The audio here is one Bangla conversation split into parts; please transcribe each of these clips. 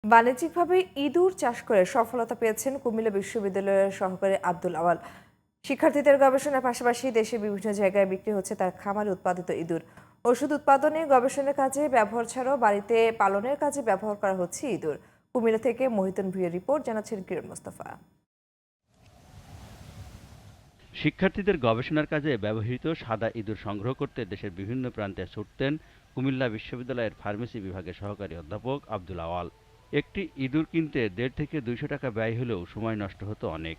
বাণিজ্যিকভাবে ইঁদুর চাষ করে সফলতা পেয়েছেন কুমিল্লা বিশ্ববিদ্যালয়ের সহকারী আব্দুল আওয়াল। শিক্ষার্থীদের গবেষণার পাশাপাশি দেশের বিভিন্ন জায়গায় বিক্রি হচ্ছে তার খামারে উৎপাদিত ইঁদুর। ওষুধ উৎপাদনে গবেষণার কাজে ব্যবহার ছাড়াও বাড়িতে পালনের কাজে ব্যবহার করা হচ্ছে ইঁদুর। কুমিল্লা থেকে মহিতন ভুঁইয়ের রিপোর্ট, জানাচ্ছেন কিরণ মোস্তফা। শিক্ষার্থীদের গবেষণার কাজে ব্যবহৃত সাদা ইঁদুর সংগ্রহ করতে দেশের বিভিন্ন প্রান্তে ছুটতেন কুমিল্লা বিশ্ববিদ্যালয়ের ফার্মেসি বিভাগের সহকারী অধ্যাপক আব্দুল আওয়াল। একটি ইঁদুর কিনতে ১৫০ থেকে ২০০ টাকা ব্যয় হলেও সময় নষ্ট হতো অনেক।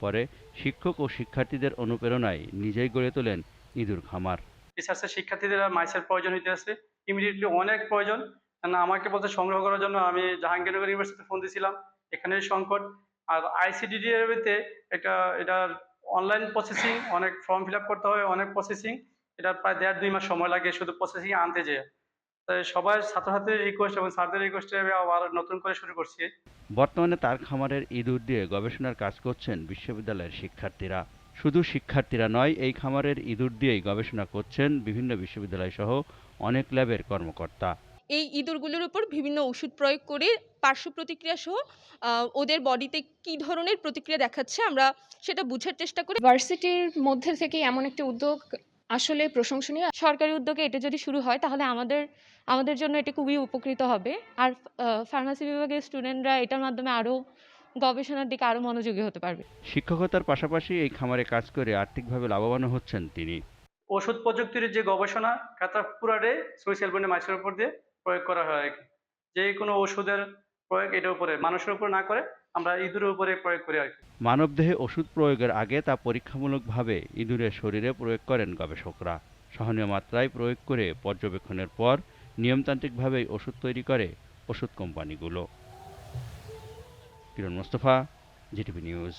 পরে শিক্ষক ও শিক্ষার্থীদের অনুপ্রেরণায় নিজেই গড়ে তোলেন ইঁদুর খামার। রিসার্চের শিক্ষার্থীদের মাইসের প্রয়োজন হইতেছে, ইমিডিয়েটলি অনেক প্রয়োজন। কারণ আমাকে বলতে সংগ্রহ করার জন্য আমি জাহাঙ্গীরনগর ইউনিভার্সিটিতে ফোন দিয়েছিলাম, এখানে সংকট। আর আইসিডিডিআরবিতে এটার অনলাইন প্রসেসিং, অনেক ফর্ম ফিল আপ করতে হয়, অনেক প্রসেসিং। এটা প্রায় ১.৫-২ মাস সময় লাগে শুধু প্রসেসিং আনতে যেয়ে। তাই সবাই ছাত্রছাত্রীদের রিকোয়েস্ট এবং স্যারদের রিকোয়েস্টে আবার নতুন করে শুরু করছি। বর্তমানে তার খামারের ইঁদুর দিয়ে গবেষণার কাজ করছেন বিশ্ববিদ্যালয়ের শিক্ষার্থীরা। শুধু শিক্ষার্থীরা নয়, এই খামারের ইঁদুর দিয়েই গবেষণা করছেন বিভিন্ন বিশ্ববিদ্যালয় সহ অনেক ল্যাবের কর্মকর্তা। এই ইঁদুরগুলোর উপর বিভিন্ন ওষুধ প্রয়োগ করে পার্শ্ব প্রতিক্রিয়া সহ ওদের বডিতে কী ধরনের প্রতিক্রিয়া দেখাচ্ছে আমরা সেটা বুঝার চেষ্টা করি। ভার্সিটির মধ্যে থেকে এমন একটি উদ্যোগ আসলে প্রশংসনীয়। সরকারি উদ্যোগে এটা যদি শুরু হয় তাহলে আমাদের জন্য এটা খুবই উপকৃত হবে। আর ফার্মেসি বিভাগের স্টুডেন্টরা এটার মাধ্যমে আরও গবেষণার দিকে আরও মনোযোগী হতে পারবে। শিক্ষকতার পাশাপাশি এই খামারে কাজ করে আর্থিকভাবে লাভবানও হচ্ছেন তিনি। ওষুধ প্রযুক্তির যে গবেষণা খাতা পুরাটাই সুইস অ্যালবুমিন মাইসের উপর দিয়ে প্রয়োগ করা হয় আর কি। যে কোনো ওষুধের প্রয়োগ এটার উপরে, মানুষের উপর না করে আমরা ইঁদুরের উপরে প্রয়োগ করি আর কি। মানবদেহে ওষুধ প্রয়োগের আগে তা পরীক্ষামূলকভাবে ইঁদুরের শরীরে প্রয়োগ করেন গবেষকরা। সহনীয় মাত্রায় প্রয়োগ করে পর্যবেক্ষণের পর নিয়মতান্ত্রিকভাবেই ওষুধ তৈরি করে ওষুধ কোম্পানিগুলো। কিরণ মোস্তফা, জিটিভি নিউজ।